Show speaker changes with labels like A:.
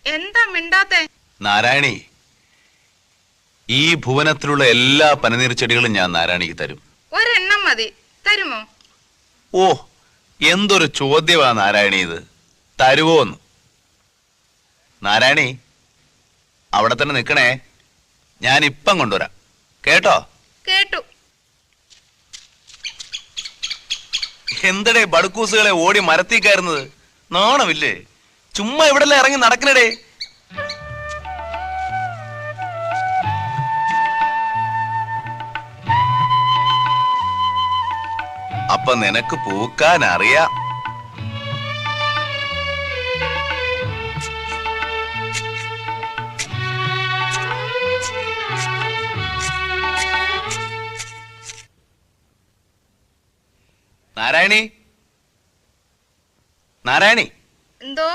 A: എന്താ മിണ്ടാത്തെ?
B: നാരായണി, ഈ ഭുവനത്തിലുള്ള എല്ലാ പനിനീർ ചെടികളും ഞാൻ നാരായണിക്ക് തരും.
A: ഒരെണ്ണം മതി, തരുമോ?
B: ഓ, എന്തൊരു ചോദ്യമാ നാരായണി ഇത്. തരുവോന്ന്? നാരായണി, അവിടെ തന്നെ നിൽക്കണേ, ഞാൻ ഇപ്പം കൊണ്ടുവരാം. കേട്ടോ?
A: കേട്ടു.
B: എന്തടേ ബടുക്കൂസുകളെ ഓടി മരത്തിൽ കയറുന്നത്? നാണമില്ലേ? ചുമ്മാ ഇവിടെല്ലാം ഇറങ്ങി നടക്കണടേ. അപ്പൊ നിനക്ക് പൂക്കാൻ അറിയാം. നാരായണി, നാരായണി,
A: എന്തോ?